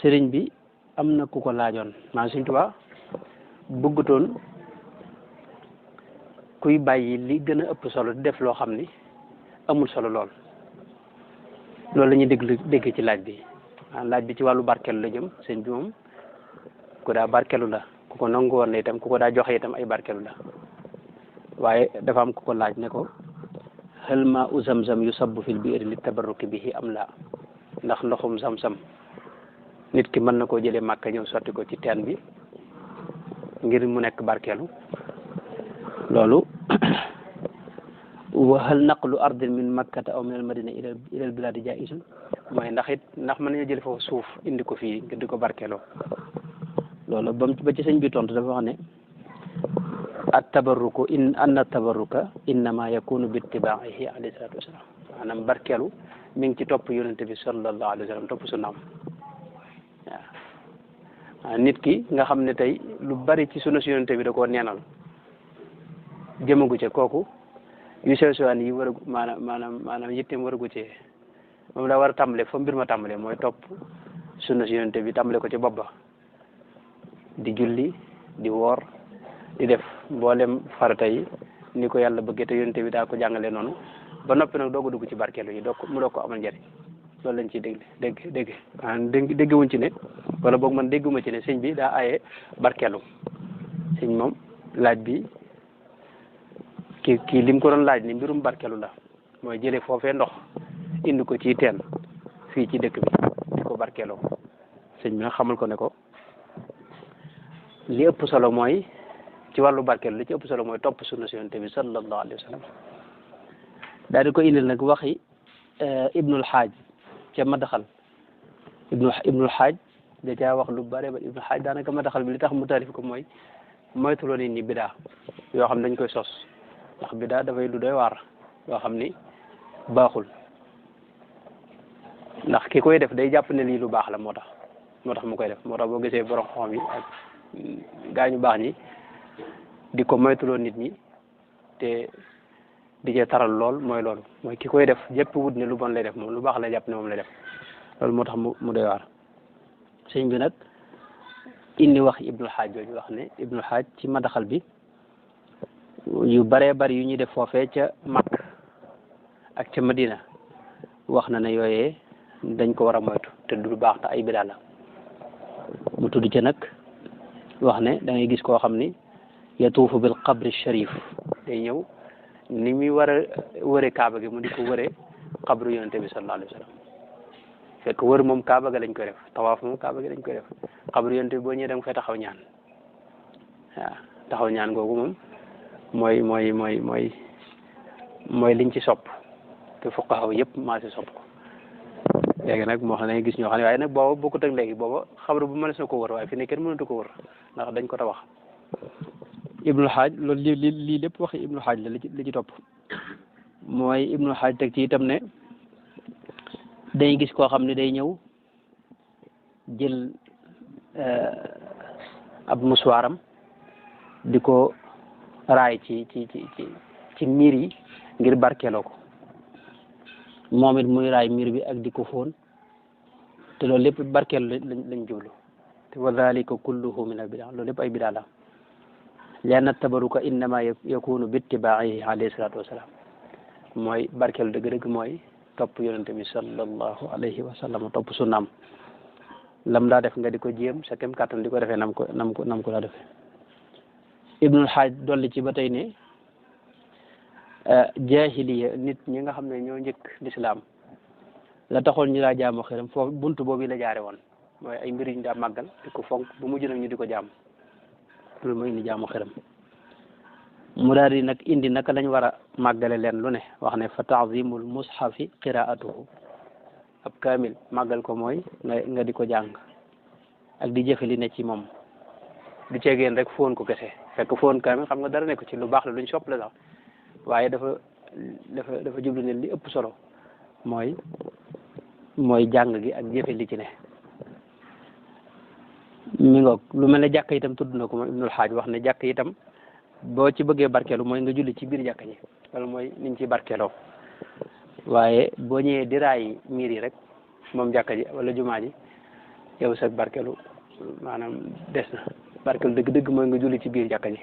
sëriñ bi am na ku ko laajoon maa Sëriñ Tuubaa bëggutoon kuy bàyyi li gën a ëpp solo di def loo xam ni amul solo lool loolu la ñuy dégg ci laaj bi laaj bi ci wàllu barkelu la jëm sëñ bi moom ku daa barkelu la ku ko nangu woon la itam ku ko daa joxe itam ay barkelu la waaye dafa am ku ko laaj ne ko hal maa u zamzam yusabbu fil bi'ri li tabarruki bihi am la ndax ndoxum zamzam nit ki mën na koo jëlee Màkka ñëw sotti ko ci teen bi ngir mu nekk barkeelu loolu wa hal naqlu ardin min makkata aw min al madina ila al biladi jaizun mooy ndax mën nañoo jële foofu suuf indi ko fii ngir di ko barkeeloo loolu ba ci sëñ bi tontu dafa wax ne at-tabarruku anna tabarruka innama yakunu bi ittibaihi alayhi salatu wassalam maanaam barkeelu mi ngi ci topp yonente bi sallallahu alayhi wa sallam topp sunnaam waaw nit ki nga xam ne tey lu bari ci sunna si yonente bi da koo neenal jëmagu ca kooku yu sew sewaan yi war a maanaam yitteem war a gu cee moom daa war a tàmbale fa mbir ma tàmbale mooy topp sunna si yonente bi tàmbale ko ci bopp ba di julli di woor di def mboolem farata yi ni ko yàlla bëggee te yonente bi daa ko jàngale noonu ba noppi nag doog a dugg ci barkeelu yi mu doog ko amal njariñ loolu lañ ciy déggewuñ ci ne wala boog man dégguma ci ne sëñ bi daa aaye barkeelu sëñ moom laaj bi kii lim ko doon laaj ni mbirum barkeelu la mooy jëlee foofee ndox indi ko ci teen fii ci dëkk bi di ko barkeeloo sëñ bi nag xamal ko ne ko li ëpp solo mooy ci wàllu barkeelu li ci ëpp solo mooy topp sunna si yonent bi sallallahu alayhi wa sallam daal di ko indil nag waxi ibnul xaaj ca madaxal ibnul xaaj da caa wax lu bare ba ibnul xaaj daanaka madaxal bi li tax mu taalif ko mooy moytuloo nit ñi bidaa yoo xam dañ koy sos ndax bidaa dafay lu doy waar yoo xam ni baaxul ndax ki koy def day jàpp ne lii lu baax la moo tax mu koy def moo tax boo gisee borom xam yi ak gaañu baax ñi di ko moytuloo nit ñi te di cee taral lool mooy loolu mooy ki koy def jëpp wut ne lu bon lay def moom lu baax la jàpp ne moom lay def loolu moo tax mu doy waar sëñ bi nag indi wax ibnul xaaj jooju wax ne ibnul xaaj ci madaxal bi yu baree bari yu ñuy def foofee ca Makk ak ca Madina wax na ne yooyee dañ ko war a moytu te du baax te ay bidaa la mu tudd ca nag wax ne da ngay gis koo xam ni yatuufu bil qabri sharif day ñëw ni muy war a wëre kaaba gi mu di ko wëre xabru yonente bi sallallahu alayhi wa sallam fekk wër moom kaaba ga lañ koy def tawaaf moom kaaba gi lañ koy def xabru yonente bi boo ñëwee da nga fay taxaw ñaan waaw taxaw ñaan googu moom mooy liñ ci sopp te fuqaha yëpp maa si sopp ko léegi nag moo xam ne gis ñoo xam ne waaye nag booba bokkut ak léegi booba xabru bu mënees na ko wër waaye fi ne kenn mënatu ko wër ndax dañ ko tabax ibnul xaaj loolu lii lépp waxi ibnul xaaj la li ci topp mooy ibnul xaaj teg ci itam ne dañuy gis koo xam ne day ñëw jël ab musuwaaram di ko raay ci miir yi ngir barkeeloo ko moom it muy raay miir bi ak di ko fóon te loolu lépp barkeelu lañ jublu te wa dalika kulluhu min al bidaa loolu lépp ay bidaa la lianna tabaruka innama yakunu bi ittibaihi alayhi salatu wassalam mooy barkeelu dëgg-dëgg mooy topp yonente bi sallallahu alayhi wa sallam topp sunnaam lam daa def nga di ko jéem sa kem kàttan di ko defee nam ko daa defee ibnul xaaj dolli ci ba tey ne jahiliya nit ñi nga xam ne ñoo njëkk lislaam la taxoon ñu daa jaamu xiram foofu buntu boobu la jaare woon mooy ay mbir ñu daa màggal di ko fonk bu mujj nag ñu di ko jaam loolu mooy indi jaamu xiram mu daal di nag indi naka lañ war a màggale leen lu ne wax ne fa taazimul mushafi qiraatuhu ab kaamil màggal ko mooy nga di ko jàng ak di jëfe li ne ci moom du ceegeen rek foon ko kese fekk foon kaamil xam nga dara nekk ci lu baax la luñ sopp la sax waaye dafa jublu ne li ëpp solo mooy jàng gi ak jëfe li ci ne mi ngoog lu mel ne jàkk itam tudd na ko moom ibnul xaaj wax ne jàkk itam boo ci bëggee barkeelu mooy nga julli ci biir jàkk ji loolu mooy niñ ci barkeeloo waaye boo ñëwee di raay miir yi rek moom jàkk ji wala jumaa ji yow sa barkelu maanaam des na barkelu dëgg-dëgg mooy nga julli ci biir jàkka ji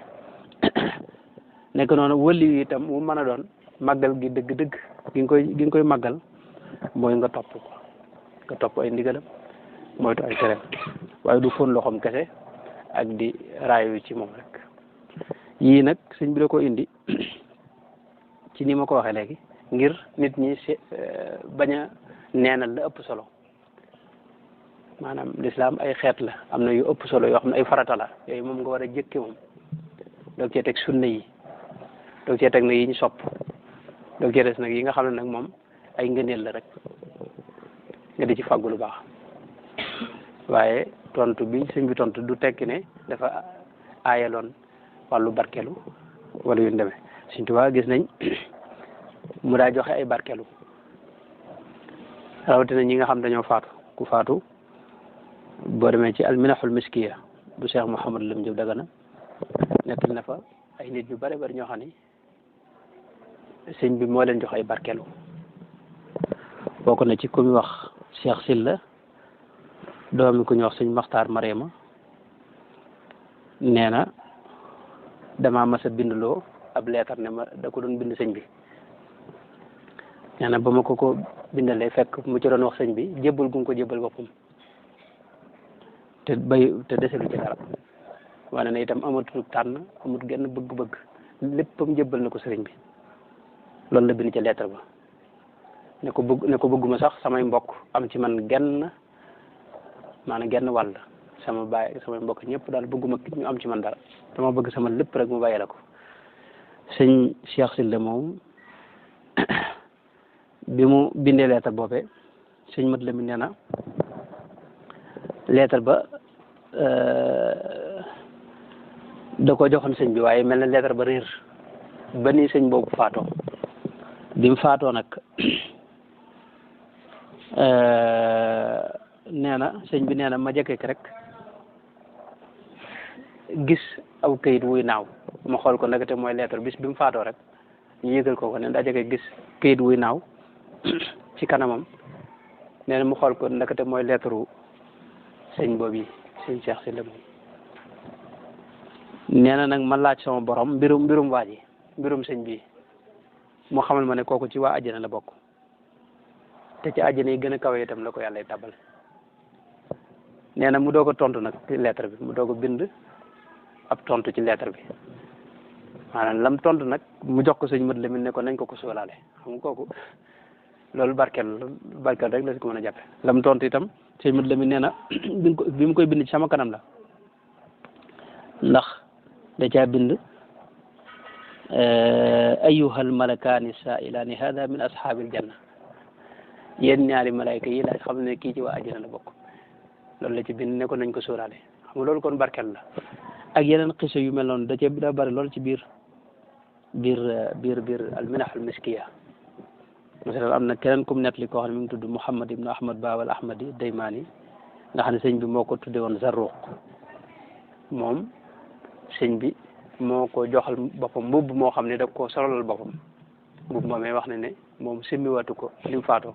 nekk noonu wëli itam mu mën a doon màggal gi dëgg-dëgg gi nga koy màggal mooy nga topp ko nga topp ay ndigalam moytu ay tereem waaye du fóon loxoom kese ak di raayu ci moom rek yii nag sëñ bi da ko indi ci ni ma ko waxee léegi ngir nit ñi bañ a neenal la ëpp solo maanaam lislaam ay xeet la am na yu ëpp solo yoo xam ne ay farata la yooyu moom nga war a jëkke moom doog cee teg sunna yi doog cee teg nag yi ñu sopp doog cee des nag yi nga xam ne nag moom ay ngëneel la rek nga di ci fàggu lu baax waaye tontu bi sëñ bi tontu du tekki ne dafa aayaloon wàllu barkelu wala yu demee Sëñ Tuubaa gis nañ mu daa joxe ay barkelu rawatina ñi nga xam dañoo faatu ku faatu boo demee ci alminaxul miskiya bu Cheikh Mouhamadou Lam Diop Dagana nettal na fa ay nit yu bari bari ñoo xam ni sëñ bi moo leen jox ay barkelu bokk na ci ku ñu wax Cheikh Silla doomi ku ñu wax sëñ Maxtaar Marema nee na damaa mas a bindloo ab leetar ne ma da ko doon bind sëñ bi nee na ba ma ko bindalee fekk mu ci doon wax sëñ bi jébbal gu mu ko jébbal boppam te deselu ci dara wane na itam amatul tànn amut genn bëgg-bëgg léppam jébbal na ko sëriñ bi loolu la bind ci leetar ba ne ko bëgguma sax samay mbokk am ci man genn wàll sama baay samay mbokk ñëpp daal bëgguma ñu am ci man dara dama bëgg sama lépp rek mu bàyyi la ko sëñ Cheikh Sylla moom bi mu bindee leetar boobee sëñ Mat Lamin nee na leetar ba da ko joxoon sëñ bi waaye mel na leetar ba réer ba ni sëñ boobu faatoo bi mu faatoo nag nee na sëñ bi nee na ma jëkkee rek gis aw kayit wuy naaw ma xool ko ndekete mooy leetar bis bi mu faatoo rek ñu yëgal ko ne daa jëkkee gis kayit wuy naaw ci kanamam nee na mu xool ko ndekete mooy leetaru sëñ boobu yi sëñ Cheikh Sylla moom nee na nag ma laaj sama borom mbirum waa ji mbirum sëñ bi mu xamal ma ne kooku ci waa àjjana la bokk te ci àjjana yi gën a kawe itam la ko yàlla tabal nee na mu doog a tontu nag ci lettre bi mu doog a bind ab tontu ci lettre bi maanaam lam tontu nag mu jox ko sëñ Mat Lamin ne ko nañ ko sóolaale xam nga kooku loolu barkeel rek la si ko mën a jàppe lam tontu itam sëñ Mat Lamin nee na bi mu koy bind ci sama kanam la ndax da caa bind ayyuhal malakaani saailaani hada min ashaabil janna yéen ñaari malayka yi laaj xam ne kii ci waa àjjana la bokk loolu la ci bind ne ko nañ ko sóoraale xam nga loolu kon barkeel la ak yeneen xisa yu mel noonu daa bari lool ci biir alminaxul miskiya masalan am na keneen kum net li koo xam ne mi ngi tudd Muhammad ibnu Ahmad Baawal Ahmadi Daymaani nga xam ne sëñ bi moo ko tudde woon Zarruq moom sëñ bi moo ko joxal boppam mbubb moo xam ne da ko sololal boppam mbubb moomee wax ne ne moom simmiwatu ko li mu faatoo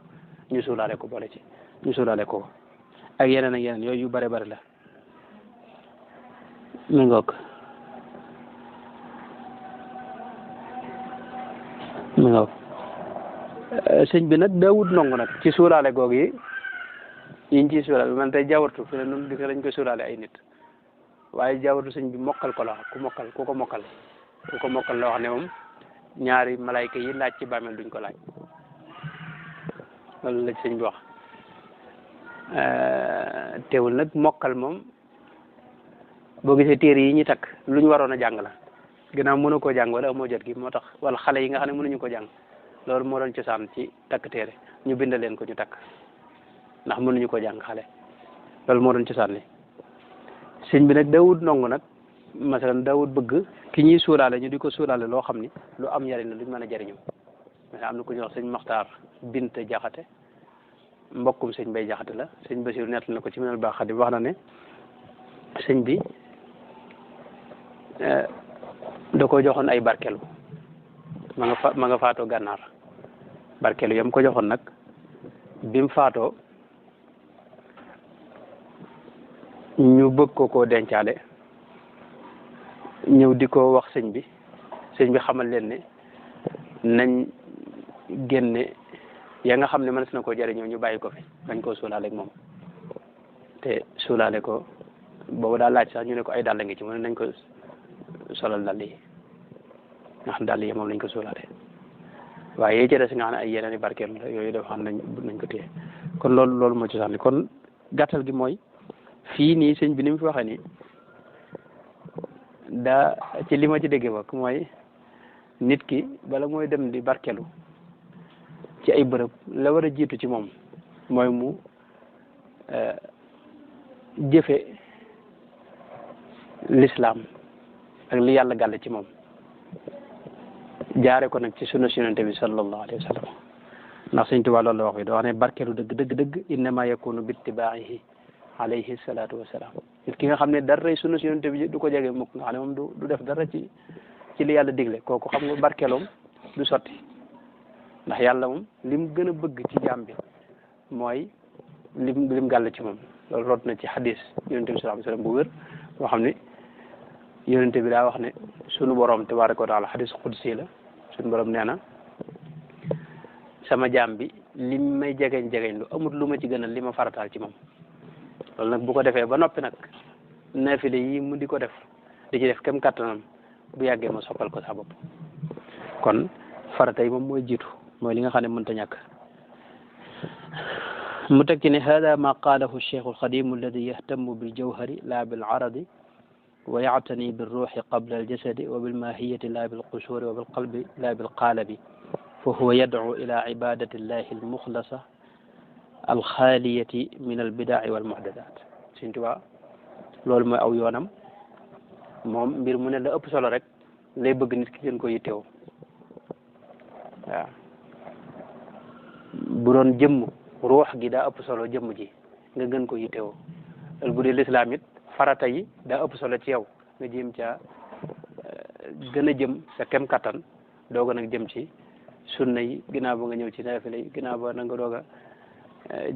ñu suulaale ko boole ci ñu suulaale ko ak yeneen yooyu yu bare bari la mi ngoog sëñ bi nag daawut nongu nag ci suulaale goog yi yiñ ciy suulaale man tey jawartu fi ne nun di dañ koy suulaale ay nit waaye jawartu sëñ bi mokkal ko la ku ko mokkal la wax ne moom ñaari malayka yi laaj ci bàmmeel duñ ko laaj loolu la ci sëñ bi wax teewul nag mokkal moom boo gisee téere yi ñu takk lu ñu waroon a jàng la ginnaaw mënu koo jàng wala amoo jot gi moo tax wala xale yi nga xam ne mënuñu ko jàng loolu moo doon cosaan ci takk téere ñu bind leen ko ñu takk ndax mënuñu ko jàng xale loolu moo doon cosaan li sëñ bi nag daawut nongu nag masalan daawut bëgg ki ñuy suulaale ñu di ko suulaale loo xam ni lu am njariñ la luñ mën a jariñu mais am na ku ñuy wax sëñ Maxtaar Binte Jaxate mbokkum sëñ Bay Jaxate la sëñ Basiru nett na ko ci Minanul Baaxil wax na ne sëñ bi da ko joxoon ay barkelu ma nga faatoo gànnaar barkelu yam ko joxoon nag bi mu faatoo ñu bëgg koo dencaale ñëw di ko wax sëñ bi xamal leen ne nañ génne ya nga xam ne mën na koo jëriñoo ñu bàyyi ko fi bañ koo suulaale ak moom te suulaale ko boobu daal laaj sax ñu ne ko ay dàll ngi ci mu ne nañ ko solal dàll yi nga xam dàll yi moom lañ ko suulaale waaye yee ci des nga xam ne ay yeneen i barkeelu la yooyu dafa xam nañ ko téye kon loolu moo ci sax kon gàttal gi mooy fii nii sëñ bi ni mu fi waxee nii daa ci li ma ci déggee bokk mooy nit ki bala mooy dem di barkelu ci ay bërëb la war a jiitu ci moom mooy mu jëfe l'islam ak li yàlla gàll ci moom jaare ko nag ci sunna Yonent bi sallallahu alayhi wa sallam ndax Sëñ Tuubaa loolu la wax bi da wax ne barkelu dëgg innama yakunu bittibaa'ihi alayhi salaatu wa salaam nit ki nga xam ne dara sunna Yonent bi du ko jege mukk nga xam ne moom du def dara ci li yàlla digle kooku xam nga barkeloom du sotti ndax yàlla moom lim gën a bëgg ci jaam bi mooy lim gàll ci moom loolu rot na ci hadis Yonent bi sallallahu alayhi wa sallam bu wér boo xam ne Yonent bi daa wax ne sunu borom tabaaraka wa taala hadis qudsi la sunu borom nee na sama jaam bi lim may jegeñ lu amut lu ma ci gënal li ma farataal ci moom loolu nag bu ko defee ba noppi nag naafile yi mu di ko def di ci def kem kattanam bu yàggee ma soppal ko sa bopp kon farata yi moom mooy jiitu mooy li nga xam ne mënta ñàkk mu teg ci ne hada ma qaalahu cheikhu alxadim alladi yahtamu biljawhari la bilaradi wa yactani bilruuxi qabla aljasadi wa bilmahiyati la bilqusuuri wa bilqalbi la bilqaalabi fa huwa yadcu ila cibadati illahi almuxlasa alxaaliyati min albidaci walmuxdadat Sëñ Tuubaa loolu mooy aw yoonam moom mbir mu ne la ëpp solo rek lay bëgg nit ki gën ko yittewoo waaw bu doon jëmm ruux gi daa ëpp solo jëmm ji nga gën ko yittewoo loolu bu dee lislaam it farata yi daa ëpp solo ci yow nga jéem ca gën a jëm sa kem kattan dooga nag jëm ci sunna yi ginnaaw ba nga ñëw ci naafila yi ginnaaw ba na nga doog a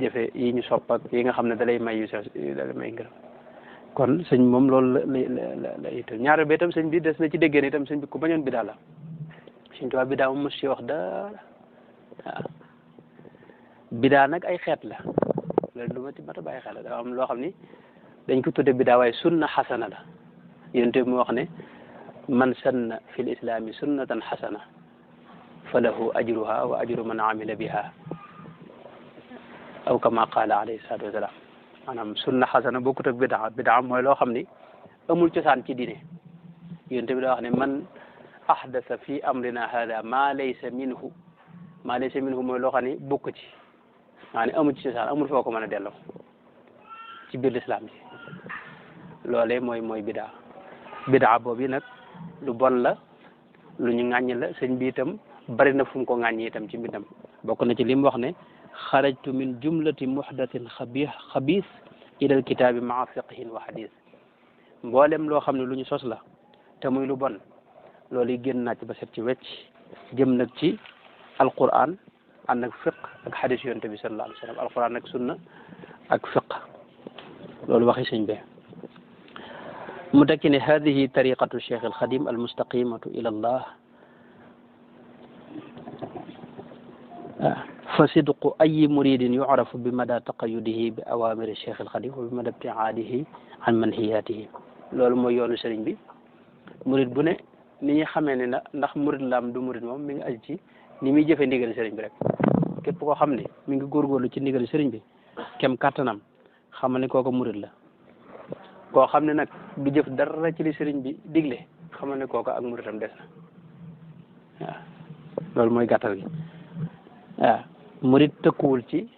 jëfe yi ñu sopp ak yi nga xam ne dalay may yu sa dalay may ngërëm kon sëñ moom loolu la itam ñaareel ba itam sëñ bi des na ci déggee ne itam sëñ bi ku bañoon bidaa la Sëñ Tuubaa bidaa moom mos ci wax dara waaw bidaa nag ay xeet la loolu lu ma ci mat a bàyyi xel la dafa am loo xam ni dañ ko tudde bidaa waaye sunna xasana la Yonent bi mu wax ne man sanna fi l islami sunnatan xasana fa lahu ajruha wa ajru man amila biha aw kama qaala alayhi salaatu wasalaam maanaam sunna xasana bokkut ak bidaa mooy loo xam ni amul cosaan ci diine Yonent bi daa wax ne man ahdasa fi amrina hada maa laysa minhu mooy loo xam ni bokk ci maa ne amul ci cosaan amul foo ko mën a delloo ci biir lislaam ji loolee mooy bidaa boobu nag lu bon la lu ñu ŋàññi la sëñ bi itam bari na fu mu ko ŋàññi itam ci mbindam bokk na ci li mu wax ne xarajtu min jumlati muhdathin xabiis ilal kitaabi maa fiqhin wa hadis mboolem loo xam ne lu ñu sos la te muy lu bon loolu yi génn naa ci ba set ci wecc jëm nag ci alquran ànd ak fiq ak hadis yonent bi sallallahu alayhi wa sallam alquran ak sunna ak fiq loolu waxi sëñ be mu teg ci ne hadihi tariqatu cheikh alxadim almustaqimatu ila allah fa sidqu ayi muridin yucrafu bi mada taqayudihi bi awamiri cheikh alxadim wa bi mada ibtiaadihi an manhiyatihi loolu mooy yoonu sëriñ bi murid bu ne ni ñuy xamee ne ndax murid laam du murid moom mi ngi aju ci ni muy jëfee ndigal sëriñ bi rek képp koo xam ne mi ngi góorgóorlu ci ndigal sëriñ bi kem kattanam xamal ne kooku murid la koo xam ne nag du jëf dara ci li sëriñ bi digle xamal ne kooku ak muridam des na waaw loolu mooy gàttal gi waaw murid tëkkuwul ci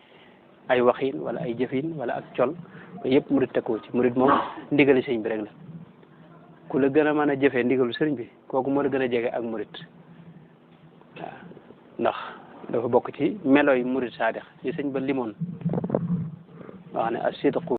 ay waxin wala ay jëfin wala ak col yëpp murid tëkkuwul ci murid moom ndigali sëriñ bi rek la ku la gën a mën a jëfee ndigalu sëriñ bi kooku moo la gën a jege ak murid waaw ndax dafa bokk ci melo yi murid saadix yi sëñ ba limoon wax ne as sidqu